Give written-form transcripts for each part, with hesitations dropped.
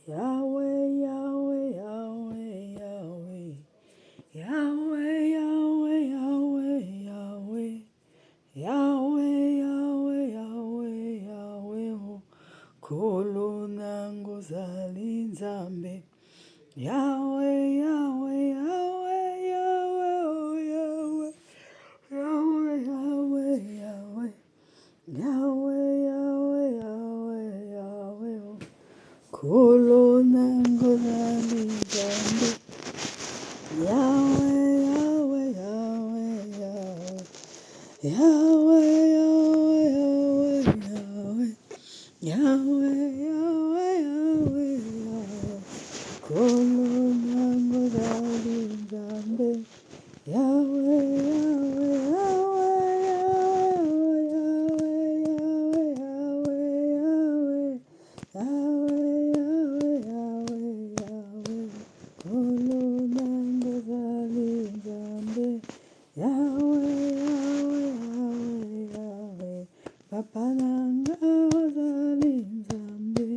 Yahweh, Yahweh, Yahweh, Yahweh. Yahweh, Yahweh, Yahweh, Yahweh. Yahweh, Yahweh, Yahweh, Yahweh. Oh. Kolo nango zali nzambe. Yahweh, Yahweh, Yahweh, Yahweh, oh Yahweh. Yahweh, Yahweh, Yahweh. Yahweh, Yahweh, Yahweh, Yahweh. Oh. Kolo nango zali nzambe. Yahweh, Yahweh, Yahweh, Yahweh. Yahweh, Yahweh, Yahweh, Yahweh. Yahweh, Yahweh, Yahweh, Yahweh. Kolo nango zali nzambe. Yahweh, Yahweh, Yahweh, Yahweh, Yahweh, Yahweh, Yahweh, Yahweh, Yahweh, Yahweh. Kolo nango zali nzambe. Yahweh, Yahweh, Yahweh, Yahweh. Papa nanga ozali nzambe.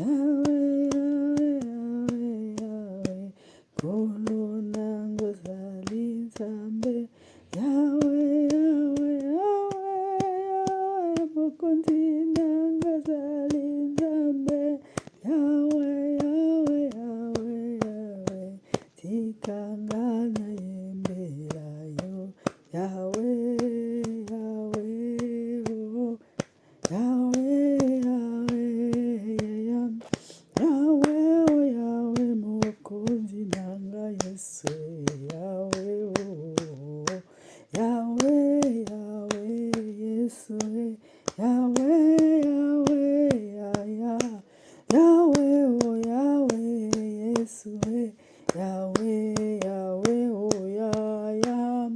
Yahweh, Yahweh, Yahweh, Yahweh. Kolo nango ozali nzambe. Yahweh, Yahweh, Yahweh, Yahweh. Mokonzi nanga ozali nzambe. Yahweh, Yahweh, Yahweh, Yahweh. Tikanga na yembela yo. Yahweh, Yahweh, oh. Yahweh, Yahweh, yeah. Yahweh, oh Yahweh, mokonzi nanga Yesu. Yahweh, oh. Yahweh, Yahweh, Yesu. Yahweh, Yahweh, yeah, yeah. Yahweh, oh Yahweh, Yesu. Yahweh, Yahweh, oh yeah, yeah.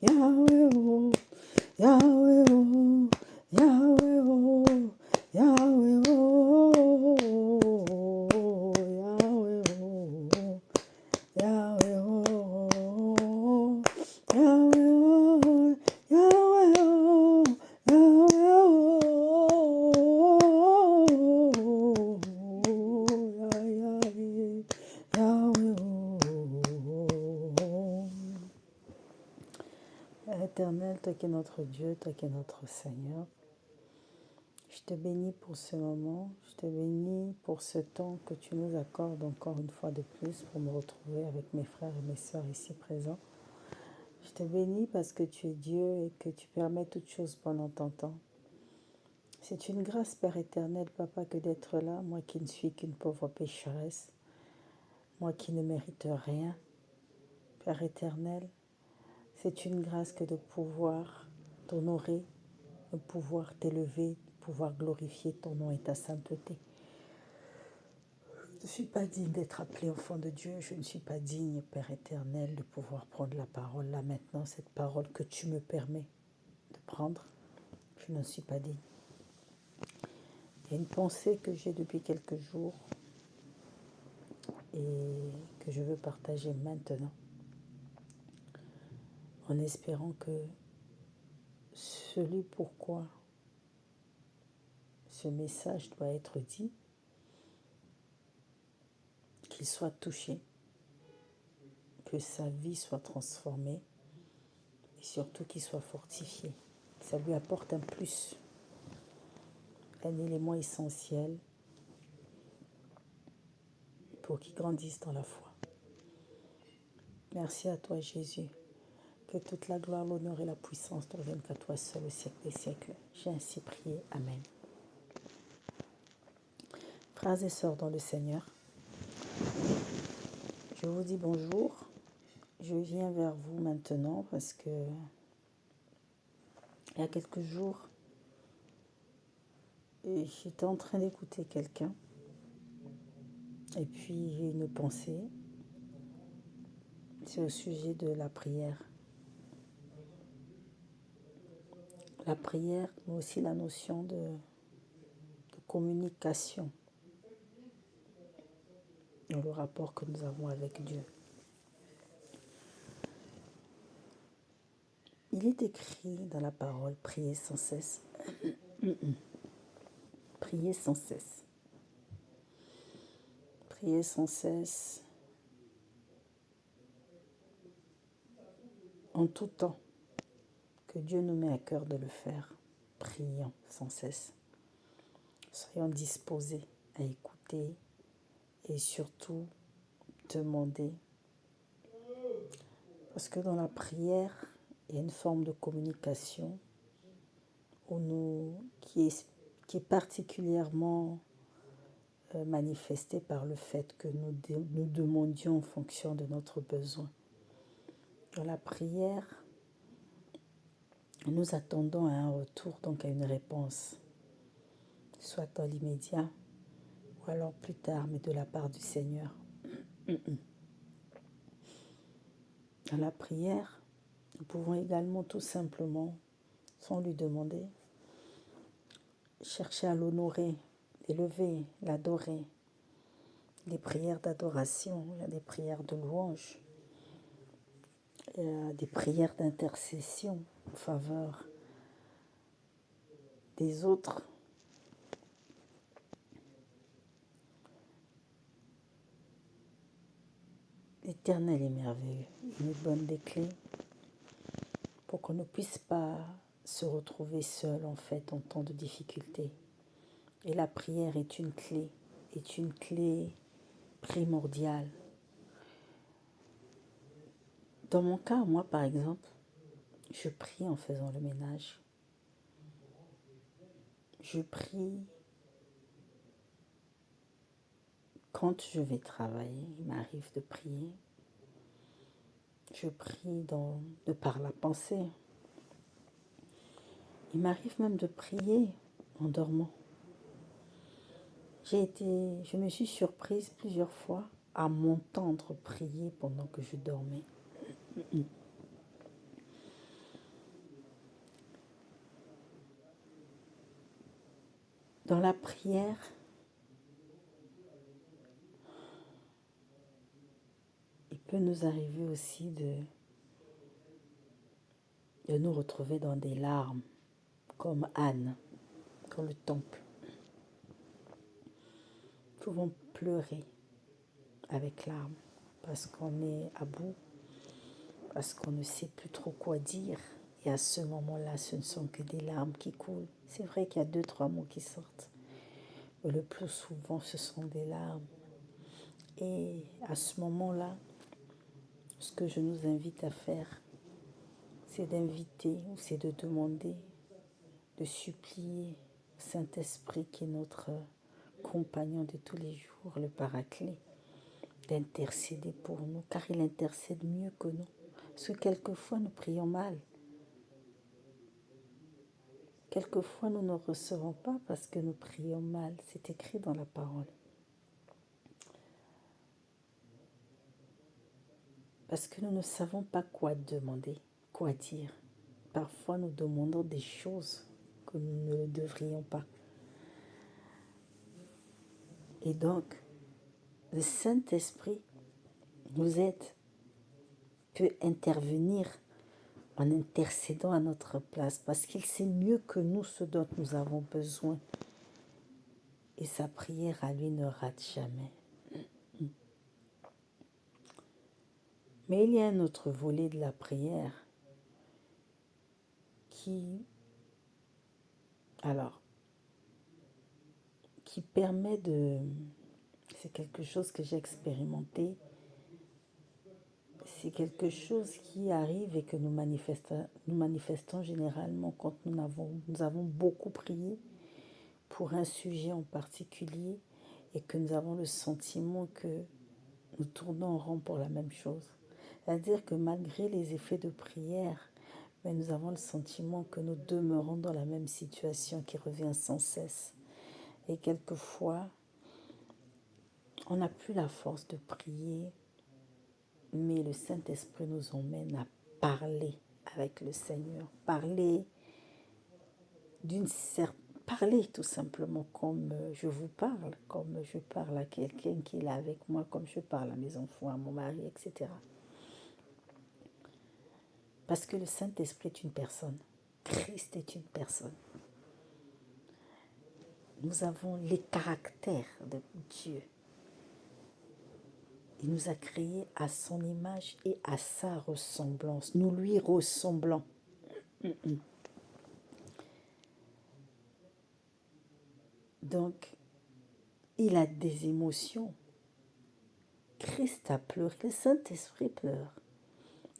Yahweh, oh. Yahweh, oh. Yahweh, oh. Yahweh, oh. Yahweh, oh. Yahweh, oh. Yahweh, oh. Yahweh, oh. Yahweh, oh. Yeah, yeah, yeah. Yahweh, oh. Père éternel, toi qui es notre Dieu, toi qui es notre Seigneur, je te bénis pour ce moment, je te bénis pour ce temps que tu nous accordes encore une fois de plus pour me retrouver avec mes frères et mes sœurs ici présents. Je te bénis parce que tu es Dieu et que tu permets toutes choses pendant ton temps. C'est une grâce, Père éternel, Papa, que d'être là, moi qui ne suis qu'une pauvre pécheresse, moi qui ne mérite rien. Père éternel, c'est une grâce que de pouvoir t'honorer, de pouvoir t'élever, de pouvoir glorifier ton nom et ta sainteté. Je ne suis pas digne d'être appelé enfant de Dieu, je ne suis pas digne, Père éternel, de pouvoir prendre la parole là maintenant, cette parole que tu me permets de prendre. Je n'en suis pas digne. Il y a une pensée que j'ai depuis quelques jours et que je veux partager maintenant, en espérant que celui pourquoi ce message doit être dit, qu'il soit touché, que sa vie soit transformée et surtout qu'il soit fortifié. Que ça lui apporte un plus, un élément essentiel pour qu'il grandisse dans la foi. Merci à toi Jésus. Que toute la gloire, l'honneur et la puissance te reviennent qu'à toi seul au siècle des siècles. J'ai ainsi prié. Amen. Frères et sœurs dans le Seigneur, je vous dis bonjour. Je viens vers vous maintenant parce que il y a quelques jours, j'étais en train d'écouter quelqu'un et puis j'ai une pensée. C'est au sujet de la prière. La prière, mais aussi la notion de communication dans le rapport que nous avons avec Dieu. Il est écrit dans la parole, priez sans cesse. Priez sans cesse. Priez sans cesse, en tout temps, que Dieu nous met à cœur de le faire. Prions sans cesse. Soyons disposés à écouter et surtout demander. Parce que dans la prière, il y a une forme de communication qui est particulièrement manifestée par le fait que nous demandions en fonction de notre besoin. Dans la prière, nous attendons à un retour, donc à une réponse, soit dans l'immédiat ou alors plus tard, mais de la part du Seigneur. Dans la prière, nous pouvons également tout simplement, sans lui demander, chercher à l'honorer, l'élever, l'adorer. Des prières d'adoration, il y a des prières de louange, il y a des prières d'intercession en faveur des autres. L'Éternel est merveilleux. Il nous donne des clés pour qu'on ne puisse pas se retrouver seul en fait en temps de difficulté. Et la prière est une clé primordiale. Dans mon cas, moi par exemple, je prie en faisant le ménage. Je prie quand je vais travailler, il m'arrive de prier. Je prie de par la pensée. Il m'arrive même de prier en dormant. Je me suis surprise plusieurs fois à m'entendre prier pendant que je dormais. Dans la prière, il peut nous arriver aussi de nous retrouver dans des larmes, comme Anne, dans le temple. Nous pouvons pleurer avec larmes parce qu'on est à bout, parce qu'on ne sait plus trop quoi dire. Et à ce moment-là, ce ne sont que des larmes qui coulent. C'est vrai qu'il y a 2-3 mots qui sortent, mais le plus souvent, ce sont des larmes. Et à ce moment-là, ce que je nous invite à faire, c'est d'inviter ou c'est de demander, de supplier au Saint-Esprit qui est notre compagnon de tous les jours, le Paraclet, d'intercéder pour nous, car il intercède mieux que nous. Parce que quelquefois, nous prions mal. Quelquefois, nous ne recevons pas parce que nous prions mal. C'est écrit dans la parole. Parce que nous ne savons pas quoi demander, quoi dire. Parfois, nous demandons des choses que nous ne devrions pas. Et donc, le Saint-Esprit nous aide, peut intervenir en intercédant à notre place, parce qu'il sait mieux que nous ce dont nous avons besoin. Et sa prière à lui ne rate jamais. Mais il y a un autre volet de la prière qui permet de... C'est quelque chose que j'ai expérimenté. C'est quelque chose qui arrive et que nous manifestons généralement quand nous avons beaucoup prié pour un sujet en particulier et que nous avons le sentiment que nous tournons en rond pour la même chose. C'est-à-dire que malgré les effets de prière, mais nous avons le sentiment que nous demeurons dans la même situation qui revient sans cesse. Et quelquefois, on n'a plus la force de prier, mais le Saint-Esprit nous emmène à parler avec le Seigneur, parler tout simplement comme je vous parle, comme je parle à quelqu'un qui est là avec moi, comme je parle à mes enfants, à mon mari, etc. Parce que le Saint-Esprit est une personne. Christ est une personne. Nous avons les caractères de Dieu. Il nous a créés à son image et à sa ressemblance. Nous lui ressemblons. Donc, il a des émotions. Christ a pleuré, le Saint-Esprit pleure.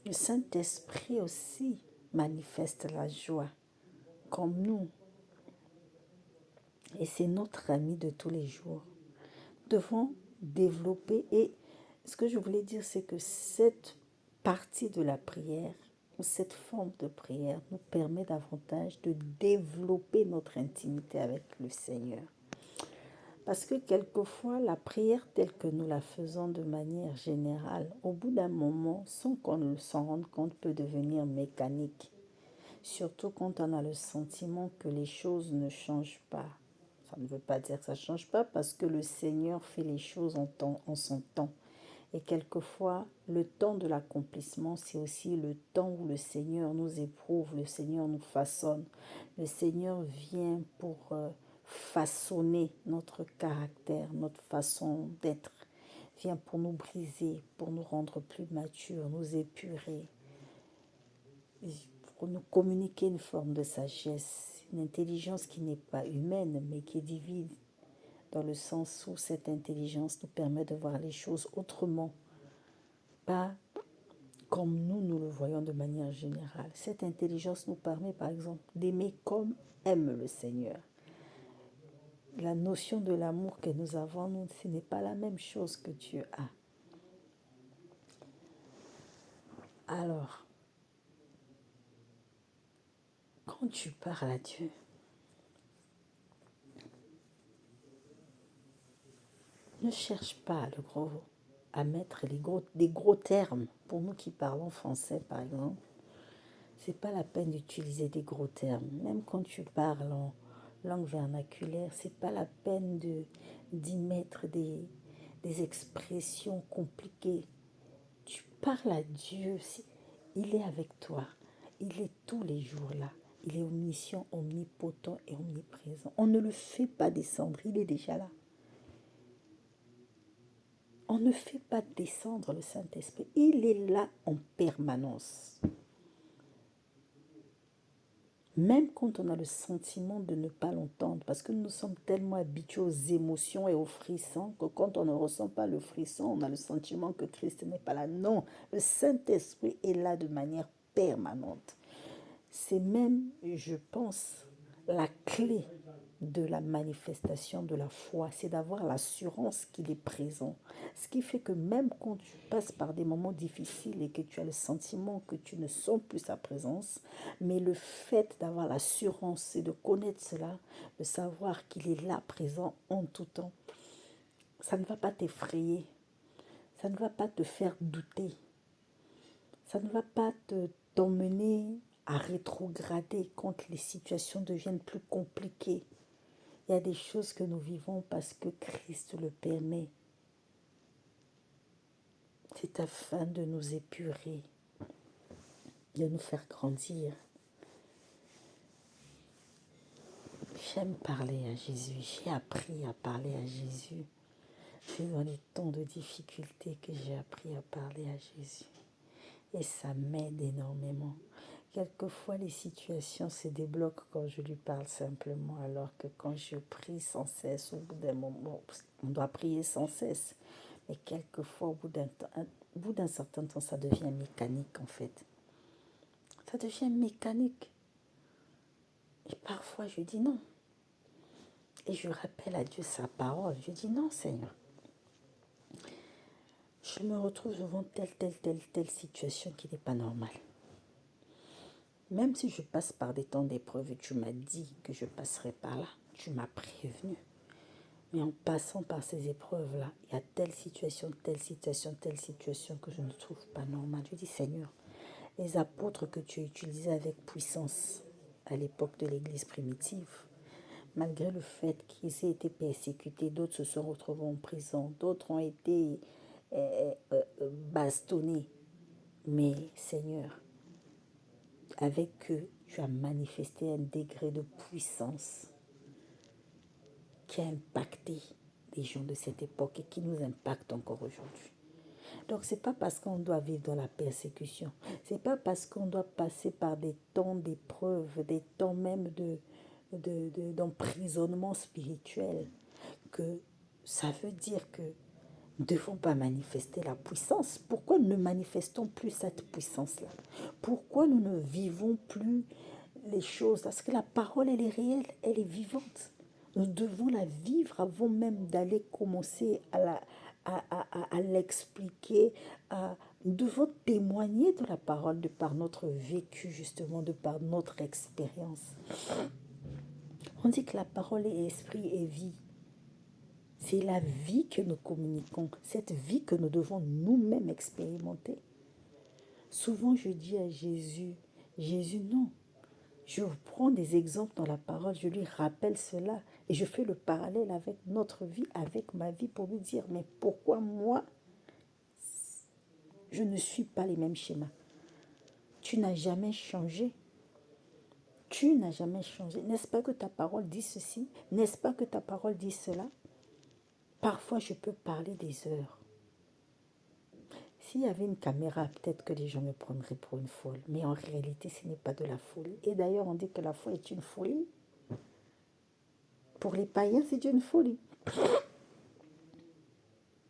Le Saint-Esprit aussi manifeste la joie, comme nous. Et c'est notre ami de tous les jours. Nous devons développer, et ce que je voulais dire, c'est que cette partie de la prière, ou cette forme de prière, nous permet davantage de développer notre intimité avec le Seigneur. Parce que quelquefois, la prière telle que nous la faisons de manière générale, au bout d'un moment, sans qu'on s'en rende compte, peut devenir mécanique. Surtout quand on a le sentiment que les choses ne changent pas. Ça ne veut pas dire que ça ne change pas parce que le Seigneur fait les choses en son temps. Et quelquefois, le temps de l'accomplissement, c'est aussi le temps où le Seigneur nous éprouve, le Seigneur nous façonne. Le Seigneur vient pour façonner notre caractère, notre façon d'être. Vient pour nous briser, pour nous rendre plus matures, nous épurer, pour nous communiquer une forme de sagesse, une intelligence qui n'est pas humaine, mais qui est divine, dans le sens où cette intelligence nous permet de voir les choses autrement, pas comme nous le voyons de manière générale. Cette intelligence nous permet, par exemple, d'aimer comme aime le Seigneur. La notion de l'amour que nous avons, nous, ce n'est pas la même chose que Dieu a. Alors, quand tu parles à Dieu, ne cherche pas à mettre des gros termes. Pour nous qui parlons français, par exemple, c'est pas la peine d'utiliser des gros termes. Même quand tu parles en langue vernaculaire, c'est pas la peine d'y mettre des expressions compliquées. Tu parles à Dieu, il est avec toi. Il est tous les jours là. Il est omniscient, omnipotent et omniprésent. On ne le fait pas descendre, il est déjà là. On ne fait pas descendre le Saint-Esprit. Il est là en permanence. Même quand on a le sentiment de ne pas l'entendre, parce que nous sommes tellement habitués aux émotions et aux frissons que quand on ne ressent pas le frisson, on a le sentiment que Christ n'est pas là. Non, le Saint-Esprit est là de manière permanente. C'est même, je pense, la clé de la manifestation de la foi, c'est d'avoir l'assurance qu'il est présent. Ce qui fait que même quand tu passes par des moments difficiles et que tu as le sentiment que tu ne sens plus sa présence, mais le fait d'avoir l'assurance et de connaître cela, de savoir qu'il est là présent en tout temps, ça ne va pas t'effrayer, ça ne va pas te faire douter, ça ne va pas t'emmener à rétrograder quand les situations deviennent plus compliquées. Il y a des choses que nous vivons parce que Christ le permet. C'est afin de nous épurer, de nous faire grandir. J'aime parler à Jésus. J'ai appris à parler à Jésus. C'est dans les temps de difficulté que j'ai appris à parler à Jésus. Et ça m'aide énormément. Quelquefois, les situations se débloquent quand je lui parle simplement, alors que quand je prie sans cesse, au bout d'un moment, on doit prier sans cesse. Mais quelquefois, au bout d'un certain temps, ça devient mécanique en fait. Ça devient mécanique. Et parfois, je dis non. Et je rappelle à Dieu sa parole. Je dis non, Seigneur. Je me retrouve devant telle situation qui n'est pas normale. Même si je passe par des temps d'épreuve et tu m'as dit que je passerais par là, tu m'as prévenu. Mais en passant par ces épreuves-là, il y a telle situation que je ne trouve pas normale. Je dis, Seigneur, les apôtres que tu as utilisés avec puissance à l'époque de l'Église primitive, malgré le fait qu'ils aient été persécutés, d'autres se sont retrouvés en prison, d'autres ont été bastonnés. Mais Seigneur, avec eux, tu as manifesté un degré de puissance qui a impacté les gens de cette époque et qui nous impacte encore aujourd'hui. Donc, ce n'est pas parce qu'on doit vivre dans la persécution, ce n'est pas parce qu'on doit passer par des temps d'épreuve, des temps même d'emprisonnement spirituel, que ça veut dire que nous ne devons pas manifester la puissance. Pourquoi ne manifestons plus cette puissance-là? Pourquoi nous ne vivons plus les choses? Parce que la parole, elle est réelle, elle est vivante. Nous devons la vivre avant même d'aller commencer à l'expliquer. Nous devons témoigner de la parole de par notre vécu, justement, de par notre expérience. On dit que la parole est esprit et vie. C'est la vie que nous communiquons, cette vie que nous devons nous-mêmes expérimenter. Souvent, je dis à Jésus, Jésus, non. Je prends des exemples dans la parole, je lui rappelle cela et je fais le parallèle avec notre vie, avec ma vie pour lui dire, mais pourquoi moi, je ne suis pas les mêmes schémas? Tu n'as jamais changé. Tu n'as jamais changé. N'est-ce pas que ta parole dit ceci? N'est-ce pas que ta parole dit cela? Parfois, je peux parler des heures. S'il y avait une caméra, peut-être que les gens me prendraient pour une folle. Mais en réalité, ce n'est pas de la folie. Et d'ailleurs, on dit que la foi est une folie. Pour les païens, c'est une folie.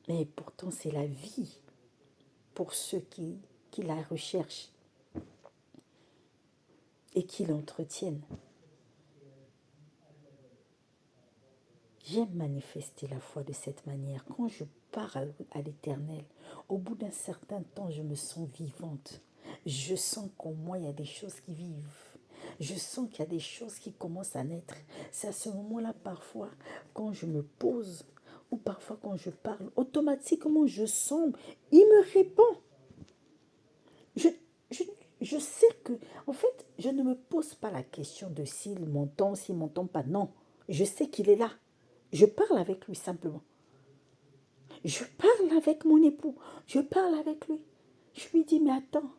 Mais pourtant, c'est la vie pour ceux qui la recherchent et qui l'entretiennent. J'aime manifester la foi de cette manière. Quand je parle à l'Éternel, au bout d'un certain temps, je me sens vivante. Je sens qu'en moi, il y a des choses qui vivent. Je sens qu'il y a des choses qui commencent à naître. C'est à ce moment-là, parfois, quand je me pose, ou parfois quand je parle, automatiquement, je sens, il me répond. Je sais que, en fait, je ne me pose pas la question de s'il m'entend, s'il ne m'entend pas. Non, je sais qu'il est là. Je parle avec lui simplement. Je parle avec mon époux. Je parle avec lui. Je lui dis, mais attends.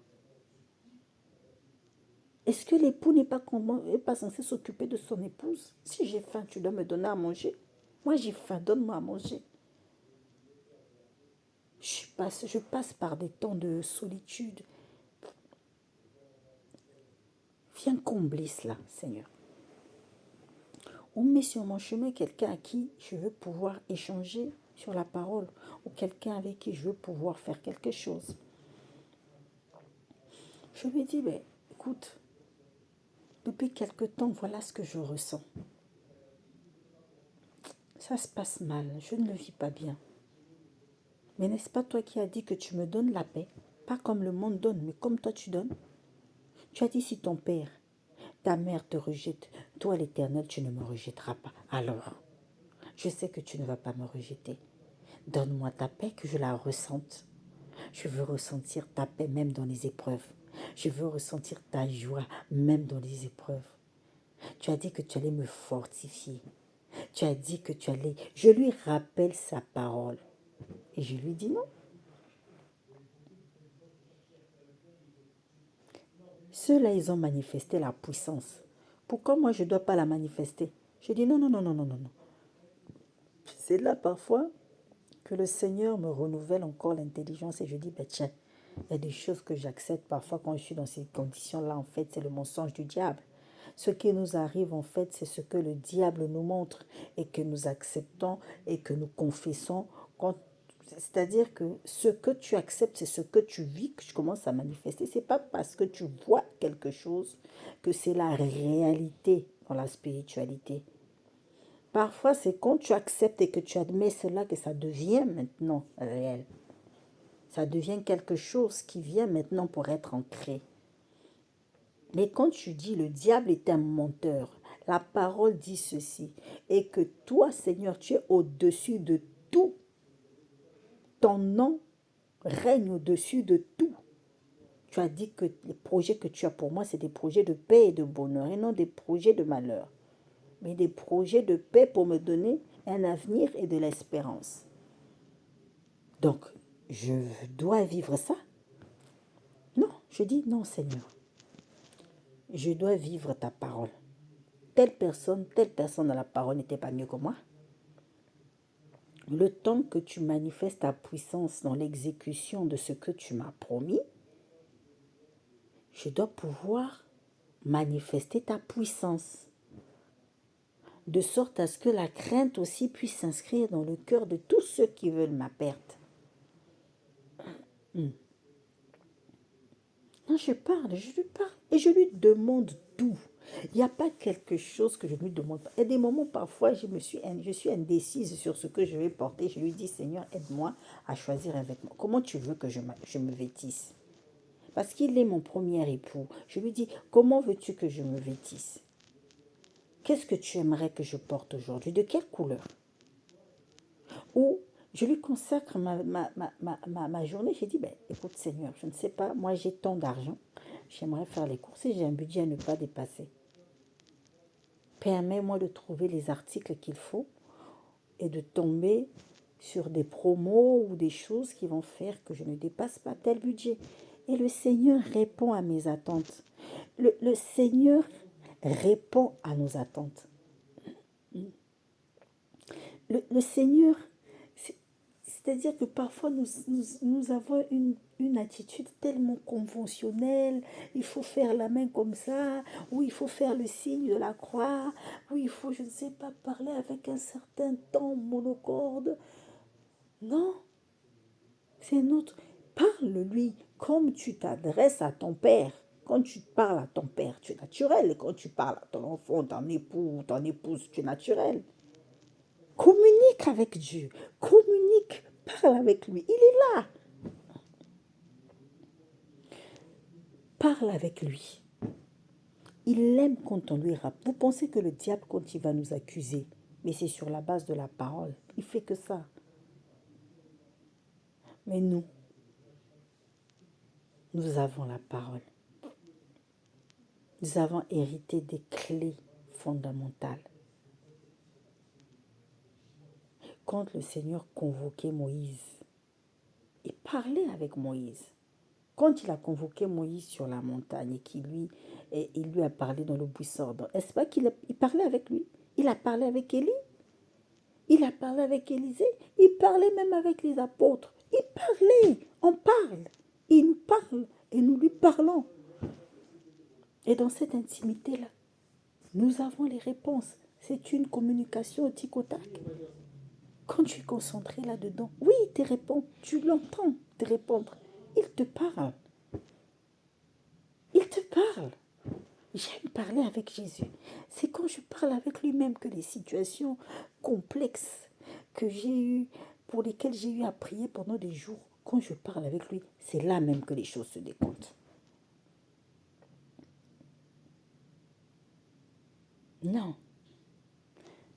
Est-ce que l'époux n'est pas censé s'occuper de son épouse? Si j'ai faim, tu dois me donner à manger. Moi, j'ai faim, donne-moi à manger. Je passe par des temps de solitude. Viens combler cela, Seigneur. Ou mets sur mon chemin quelqu'un à qui je veux pouvoir échanger sur la parole, ou quelqu'un avec qui je veux pouvoir faire quelque chose. Je lui dis, ben, écoute, depuis quelque temps, voilà ce que je ressens. Ça se passe mal, je ne le vis pas bien. Mais n'est-ce pas toi qui as dit que tu me donnes la paix? Pas comme le monde donne, mais comme toi tu donnes. Tu as dit si ton père, ta mère te rejette, toi l'Éternel, tu ne me rejetteras pas. Alors, je sais que tu ne vas pas me rejeter. Donne-moi ta paix, que je la ressente. Je veux ressentir ta paix même dans les épreuves. Je veux ressentir ta joie même dans les épreuves. Tu as dit que tu allais me fortifier. Tu as dit que tu allais... Je lui rappelle sa parole. Et je lui dis non. Ceux-là, ils ont manifesté la puissance. Pourquoi moi, je ne dois pas la manifester? Je dis non, non, non, non, non, non, non. C'est là parfois que le Seigneur me renouvelle encore l'intelligence et je dis, ben tiens, il y a des choses que j'accepte parfois quand je suis dans ces conditions-là. En fait, c'est le mensonge du diable. Ce qui nous arrive, en fait, c'est ce que le diable nous montre et que nous acceptons et que nous confessons. C'est-à-dire que ce que tu acceptes, c'est ce que tu vis que tu commences à manifester. Ce n'est pas parce que tu vois quelque chose que c'est la réalité dans la spiritualité. Parfois, c'est quand tu acceptes et que tu admets cela que ça devient maintenant réel. Ça devient quelque chose qui vient maintenant pour être ancré. Mais quand tu dis le diable est un menteur, la parole dit ceci, et que toi, Seigneur, tu es au-dessus de tout. Ton nom règne au-dessus de tout. Tu as dit que les projets que tu as pour moi, c'est des projets de paix et de bonheur, et non des projets de malheur, mais des projets de paix pour me donner un avenir et de l'espérance. Donc, je dois vivre ça? Non, je dis non, Seigneur. Je dois vivre ta parole. Telle personne dans la parole n'était pas mieux que moi. le temps que tu manifestes ta puissance dans l'exécution de ce que tu m'as promis, je dois pouvoir manifester ta puissance, de sorte à ce que la crainte aussi puisse s'inscrire dans le cœur de tous ceux qui veulent ma perte. Non, je lui parle et je lui demande tout. Il n'y a pas quelque chose que je ne lui demande pas. Il y a des moments, parfois, je suis indécise sur ce que je vais porter. Je lui dis, Seigneur, aide-moi à choisir un vêtement. Comment tu veux que je me vêtisse? Parce qu'il est mon premier époux. Je lui dis, comment veux-tu que je me vêtisse? Qu'est-ce que tu aimerais que je porte aujourd'hui? De quelle couleur? Ou je lui consacre ma journée. J'ai dit, ben, écoute Seigneur, je ne sais pas, moi j'ai tant d'argent. J'aimerais faire les courses et j'ai un budget à ne pas dépasser. Permets-moi de trouver les articles qu'il faut et de tomber sur des promos ou des choses qui vont faire que je ne dépasse pas tel budget. Et le Seigneur répond à mes attentes. Le Seigneur répond à nos attentes. Le Seigneur, c'est-à-dire que parfois nous avons une attitude tellement conventionnelle. Il faut faire la main comme ça, ou il faut faire le signe de la croix, ou il faut, je ne sais pas, parler avec un certain ton monocorde. Non, c'est notre... Parle-lui comme tu t'adresses à ton père. Quand tu parles à ton père, tu es naturel. Et quand tu parles à ton enfant, ton époux, ton épouse, tu es naturel. Communique avec Dieu. Communique. Parle avec lui. Il est là. Parle avec lui. Il aime quand on lui rappelle. Vous pensez que le diable, quand il va nous accuser, mais c'est sur la base de la parole. Il fait que ça. Mais nous avons la parole. Nous avons hérité des clés fondamentales. Quand le Seigneur convoquait Moïse, il parlait avec Moïse. Quand il a convoqué Moïse sur la montagne et il lui a parlé dans le buisson ardent, est-ce pas qu'il parlait avec lui? Il a parlé avec Élie, il a parlé avec Élisée, il parlait même avec les apôtres. Il parlait, on parle, il nous parle et nous lui parlons. Et dans cette intimité-là, nous avons les réponses. C'est une communication au tic au tac. Quand tu es concentré là-dedans, oui, il te répond, tu l'entends te répondre. Il te parle. Il te parle. J'aime parler avec Jésus. C'est quand je parle avec lui-même que les situations complexes que j'ai eues, pour lesquelles j'ai eu à prier pendant des jours, quand je parle avec lui, c'est là même que les choses se décomptent. Non.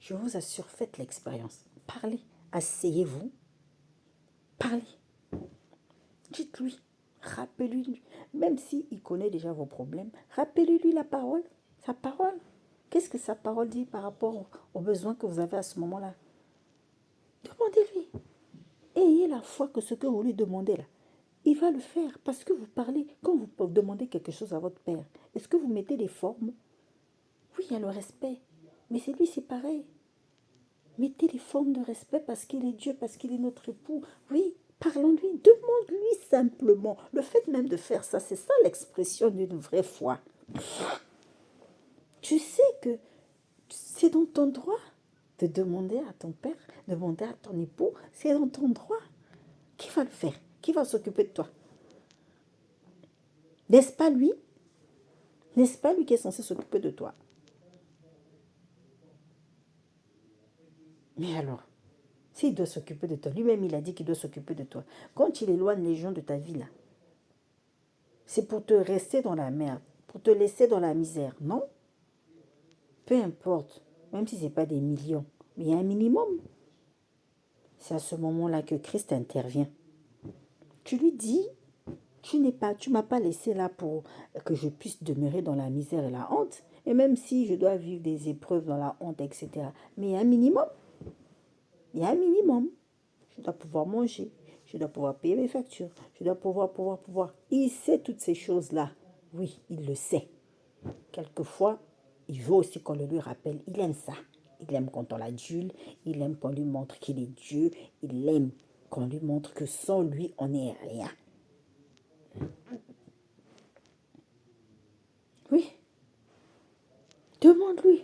Je vous assure, faites l'expérience. Parlez. Asseyez-vous. Parlez. Dites-lui. Rappelez-lui. Même s'il connaît déjà vos problèmes, rappelez-lui la parole. Sa parole. Qu'est-ce que sa parole dit par rapport aux besoins que vous avez à ce moment-là? Demandez-lui. Ayez la foi que ce que vous lui demandez là, il va le faire. Parce que vous parlez, quand vous demandez quelque chose à votre père, est-ce que vous mettez des formes? Oui, il y a le respect. Mais c'est lui, c'est pareil. Mettez les formes de respect parce qu'il est Dieu, parce qu'il est notre époux. Oui, parlons-lui, demande-lui simplement. Le fait même de faire ça, c'est ça l'expression d'une vraie foi. Tu sais que c'est dans ton droit de demander à ton père, demander à ton époux, c'est dans ton droit. Qui va le faire? Qui va s'occuper de toi? N'est-ce pas lui? N'est-ce pas lui qui est censé s'occuper de toi? Mais alors, s'il doit s'occuper de toi, lui-même il a dit qu'il doit s'occuper de toi. Quand il éloigne les gens de ta vie là, c'est pour te rester dans la merde, pour te laisser dans la misère, non? Peu importe, même si ce n'est pas des millions, mais il y a un minimum. C'est à ce moment-là que Christ intervient. Tu lui dis, tu m'as pas laissé là pour que je puisse demeurer dans la misère et la honte. Et même si je dois vivre des épreuves dans la honte, etc. Mais il y a un minimum. Il y a un minimum. Je dois pouvoir manger. Je dois pouvoir payer mes factures. Je dois pouvoir. Il sait toutes ces choses-là. Oui, il le sait. Quelquefois, il veut aussi qu'on le lui rappelle. Il aime ça. Il aime quand on l'adule. Il aime qu'on lui montre qu'il est Dieu. Il aime qu'on lui montre que sans lui, on n'est rien. Oui. Demande-lui.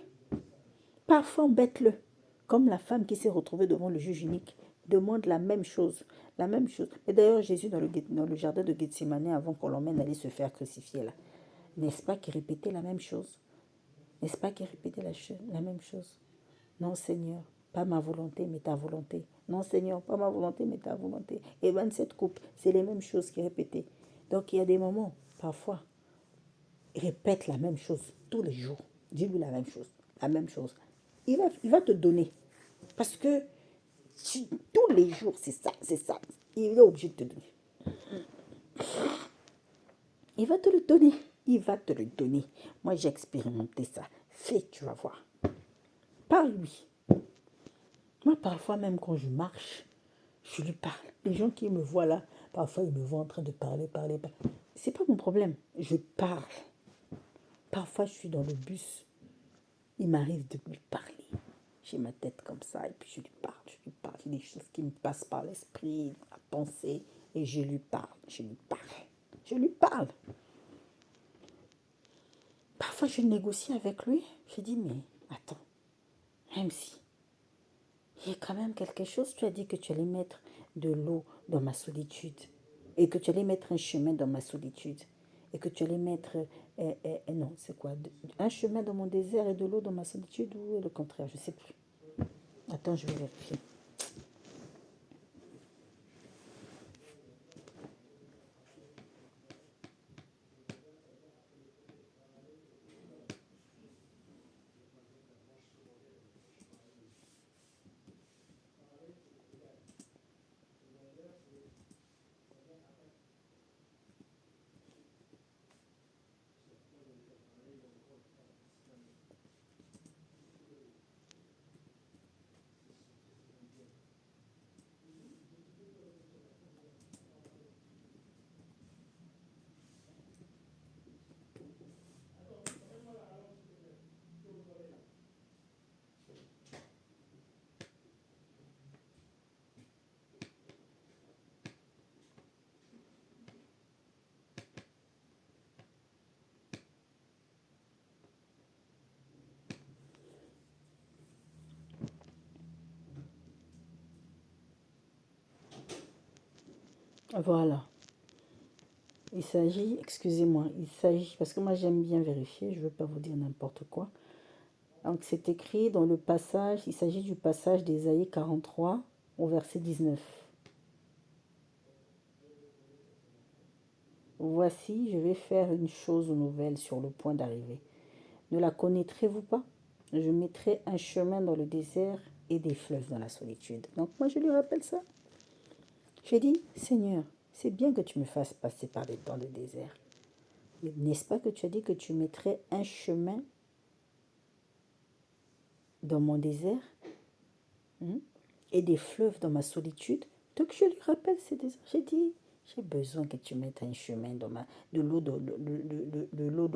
Parfois, embête-le. Comme la femme qui s'est retrouvée devant le juge unique. Demande la même chose. La même chose. Et d'ailleurs, Jésus, dans le jardin de Gethsémane, avant qu'on l'emmène aller se faire crucifier, là, n'est-ce pas qu'il répétait la même chose? N'est-ce pas qu'il répétait la même chose? Non, Seigneur, pas ma volonté, mais ta volonté. Non, Seigneur, pas ma volonté, mais ta volonté. Et 27 coupes, c'est les mêmes choses qu'il répétait. Donc, il y a des moments, parfois, il répète la même chose tous les jours. Dis-lui la même chose. La même chose. Il va te donner. Parce que tous les jours, c'est ça, c'est ça. Il est obligé de te donner. Il va te le donner. Il va te le donner. Moi, j'ai expérimenté ça. Fais, tu vas voir. Parle-lui. Moi, parfois, même quand je marche, je lui parle. Les gens qui me voient là, parfois, ils me voient en train de parler. C'est pas mon problème. Je parle. Parfois, je suis dans le bus. Il m'arrive de lui parler. J'ai ma tête comme ça et puis je lui parle. J'ai des choses qui me passent par l'esprit, la pensée et je lui parle. Je lui parle. Parfois, je négocie avec lui. Je dis, mais attends, même si il y a quand même quelque chose, tu as dit que tu allais mettre de l'eau dans ma solitude et que tu allais mettre un chemin dans ma solitude et que tu allais mettre, non, c'est quoi, un chemin dans mon désert et de l'eau dans ma solitude ou le contraire, je ne sais plus. Attends, je vais vérifier. Voilà. Il s'agit, excusez-moi, il s'agit, parce que moi j'aime bien vérifier, je ne veux pas vous dire n'importe quoi. Donc c'est écrit dans le passage, il s'agit du passage d'Ésaïe 43 au verset 19. Voici, je vais faire une chose nouvelle sur le point d'arriver. Ne la connaîtrez-vous pas? Je mettrai un chemin dans le désert et des fleuves dans la solitude. Donc moi je lui rappelle ça. J'ai dit, Seigneur, c'est bien que tu me fasses passer par des temps de désert. Mais n'est-ce pas que tu as dit que tu mettrais un chemin dans mon désert et des fleuves dans ma solitude? Donc je lui rappelle ces déserts. J'ai dit, j'ai besoin que tu mettes un chemin dans de l'eau, de l'eau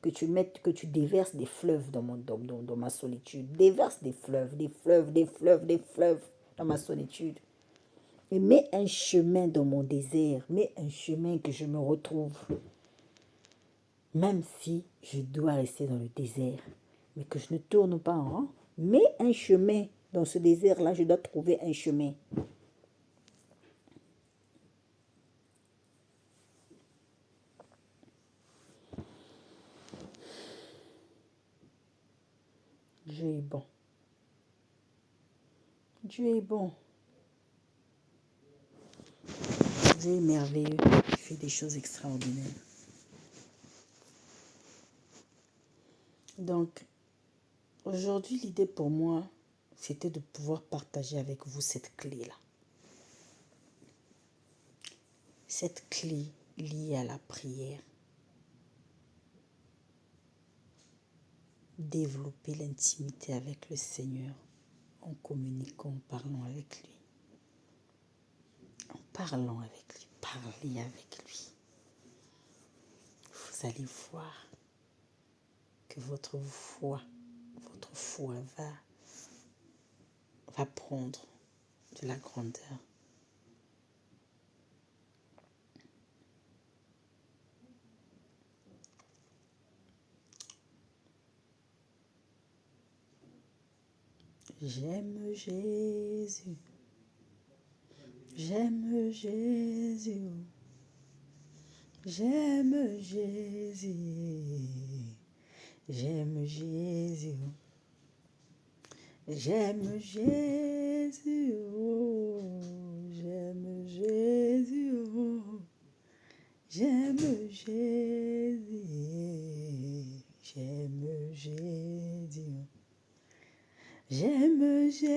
que tu déverses des fleuves dans ma solitude. Déverse des fleuves dans ma solitude. Et mets un chemin dans mon désert, mets un chemin que je me retrouve. Même si je dois rester dans le désert, mais que je ne tourne pas en rond, mets un chemin dans ce désert-là, je dois trouver un chemin. Dieu est bon. Dieu est bon. Dieu est merveilleux. Il fait des choses extraordinaires. Donc, aujourd'hui, l'idée pour moi, c'était de pouvoir partager avec vous cette clé-là. Cette clé liée à la prière. Développer l'intimité avec le Seigneur en communiquant, en parlant avec lui. En parlant avec lui, parlez avec lui. Vous allez voir que votre foi va à prendre de la grandeur. J'aime Jésus, j'aime Jésus, j'aime Jésus, j'aime Jésus, j'aime Jésus, j'aime Jésus, j'aime Jésus, j'aime Jésus. J'aime Jésus,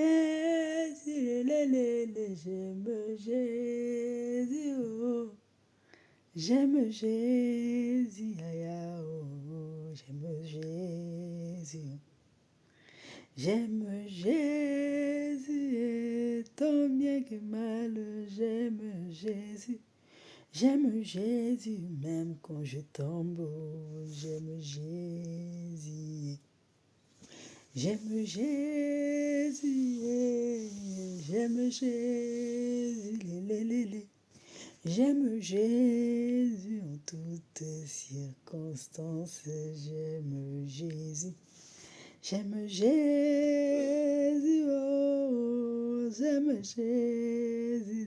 j'aime Jésus, oh. J'aime Jésus, oh. J'aime Jésus. J'aime Jésus, tant bien que mal, j'aime Jésus. J'aime Jésus, même quand je tombe, oh. J'aime Jésus. J'aime Jésus, j'aime Jésus, j'aime Jésus en toutes circonstances, j'aime Jésus. J'aime Jésus, oh, j'aime Jésus,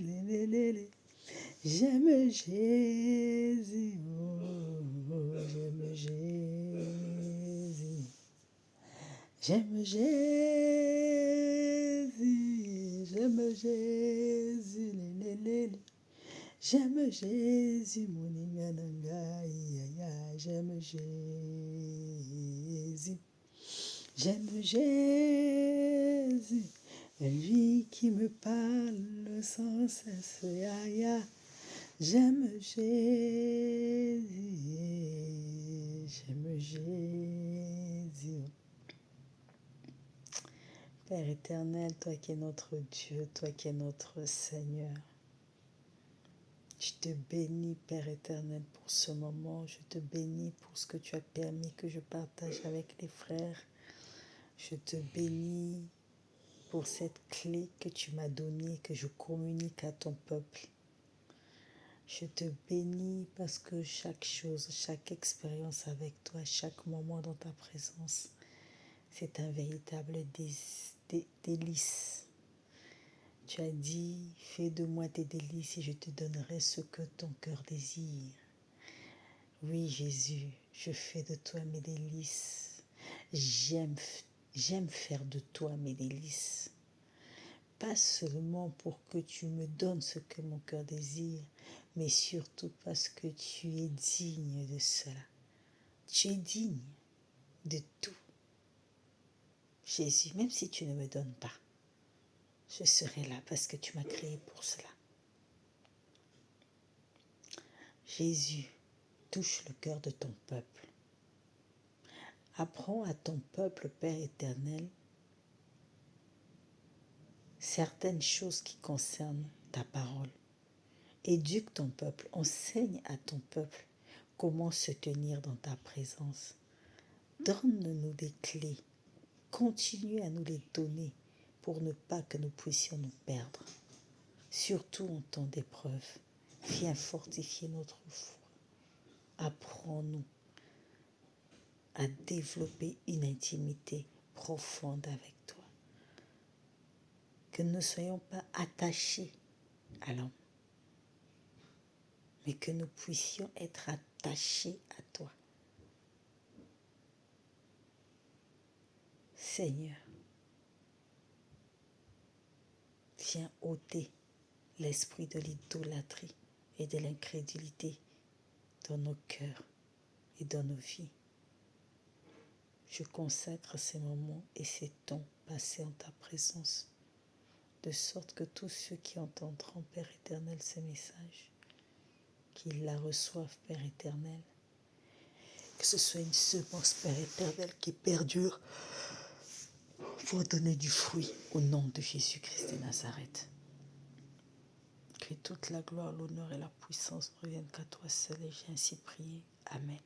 j'aime Jésus, oh, j'aime Jésus. J'aime Jésus, j'aime Jésus, j'aime Jésus, mon j'aime Jésus, j'aime Jésus, lui qui me parle sans cesse, j'aime Jésus, j'aime Jésus. Père éternel, toi qui es notre Dieu, toi qui es notre Seigneur, je te bénis, Père éternel, pour ce moment. Je te bénis pour ce que tu as permis que je partage avec les frères. Je te bénis pour cette clé que tu m'as donnée, que je communique à ton peuple. Je te bénis parce que chaque chose, chaque expérience avec toi, chaque moment dans ta présence, c'est un véritable délice. Tu as dit, fais de moi tes délices et je te donnerai ce que ton cœur désire. Oui, Jésus, je fais de toi mes délices. J'aime faire de toi mes délices. Pas seulement pour que tu me donnes ce que mon cœur désire, mais surtout parce que tu es digne de cela. Tu es digne de tout. Jésus, même si tu ne me donnes pas, je serai là parce que tu m'as créé pour cela. Jésus, touche le cœur de ton peuple. Apprends à ton peuple, Père éternel, certaines choses qui concernent ta parole. Éduque ton peuple, enseigne à ton peuple comment se tenir dans ta présence. Donne-nous des clés, continue à nous les donner pour ne pas que nous puissions nous perdre. Surtout en temps d'épreuve, viens fortifier notre foi. Apprends-nous à développer une intimité profonde avec toi. Que nous ne soyons pas attachés à l'homme, mais que nous puissions être attachés à toi. Seigneur, viens ôter l'esprit de l'idolâtrie et de l'incrédulité dans nos cœurs et dans nos vies. Je consacre ces moments et ces temps passés en ta présence, de sorte que tous ceux qui entendront, Père éternel, ces messages, qu'ils la reçoivent, Père éternel, que ce soit une semence, Père éternel, qui perdure pour donner du fruit au nom de Jésus-Christ de Nazareth. Que toute la gloire, l'honneur et la puissance ne reviennent qu'à toi seul et j'ai ainsi prié. Amen.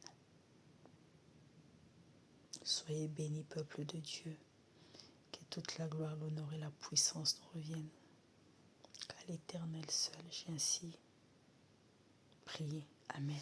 Soyez bénis, peuple de Dieu. Que toute la gloire, l'honneur et la puissance nous reviennent. Qu'à l'Éternel seul, j'ai ainsi prié. Amen.